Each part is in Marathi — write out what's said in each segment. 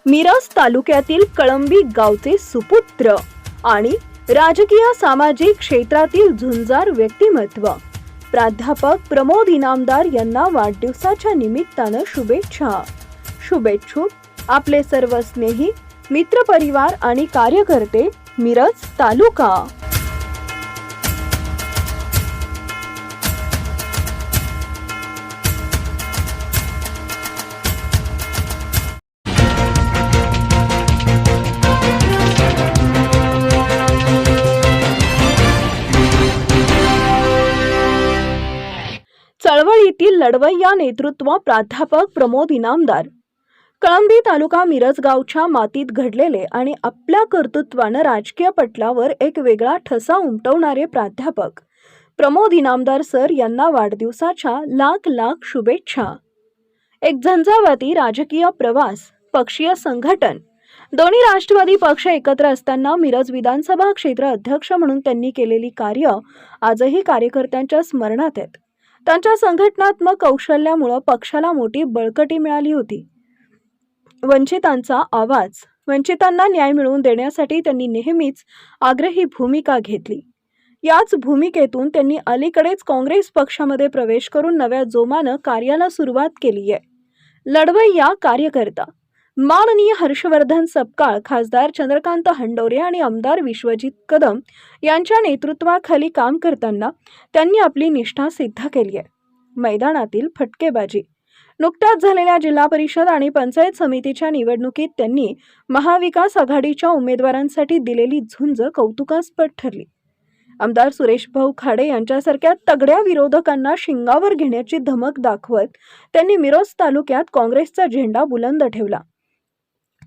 मिरज तालुक्यातील कळंबी गावचे सुपुत्र आणि राजकीय सामाजिक क्षेत्रातील झुंजार व्यक्तिमत्व प्राध्यापक प्रमोद इनामदार यांना वाढदिवसाच्या निमित्तानं शुभेच्छा. शुभेच्छुक आपले सर्व स्नेही, मित्रपरिवार आणि कार्यकर्ते, मिरज तालुका. चळवळीतील लढवय्या नेतृत्व प्राध्यापक प्रमोद इनामदार. कळंबी तालुका मिरज गावच्या मातीत घडलेले आणि आपल्या कर्तृत्वानं राजकीय पटलावर एक वेगळा ठसा उमटवणारे प्राध्यापक प्रमोद इनामदार सर यांना वाढदिवसाच्या लाख लाख शुभेच्छा. एक झंझावाती राजकीय प्रवास, पक्षीय संघटन, दोन्ही राष्ट्रवादी पक्ष एकत्र असताना मिरज विधानसभा क्षेत्र अध्यक्ष म्हणून त्यांनी केलेली कार्य आजही कार्यकर्त्यांच्या स्मरणात आहेत. त्यांच्या संघटनात्मक कौशल्यामुळे पक्षाला मोठी बळकटी मिळाली होती. वंचितांचा आवाज, वंचितांना न्याय मिळवून देण्यासाठी त्यांनी नेहमीच आग्रही भूमिका घेतली. याच भूमिकेतून त्यांनी अलीकडेच काँग्रेस पक्षामध्ये प्रवेश करून नव्या जोमानं कार्याला सुरुवात केली आहे. लढवय्या कार्यकर्ता माननीय हर्षवर्धन सपकाळ, खासदार चंद्रकांत हंडोरे आणि आमदार विश्वजित कदम यांच्या नेतृत्वाखाली काम करताना त्यांनी आपली निष्ठा सिद्ध केली आहे. मैदानातील फटकेबाजी, नुकत्याच झालेल्या जिल्हा परिषद आणि पंचायत समितीच्या निवडणुकीत त्यांनी महाविकास आघाडीच्या उमेदवारांसाठी दिलेली झुंज कौतुकास्पद ठरली. आमदार सुरेश भाऊ खाडे यांच्यासारख्या तगड्या विरोधकांना शिंगावर घेण्याची धमक दाखवत त्यांनी मिरज तालुक्यात काँग्रेसचा झेंडा बुलंद ठेवला.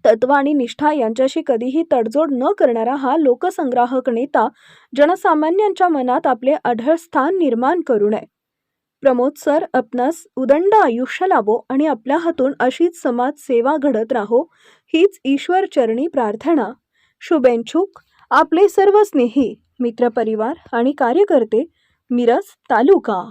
तत्व आणि निष्ठा यांच्याशी कधीही तडजोड न करणारा हा लोकसंग्राहक नेता जनसामान्यांच्या मनात आपले अढळ स्थान निर्माण करू नये. प्रमोद सर, आपणास उदंड आयुष्य लाभो आणि आपल्या हातून अशीच समाज सेवा घडत राहो हीच ईश्वर चरणी प्रार्थना. शुभेच्छुक आपले सर्व स्नेही, मित्रपरिवार आणि कार्यकर्ते, मिरज तालुका.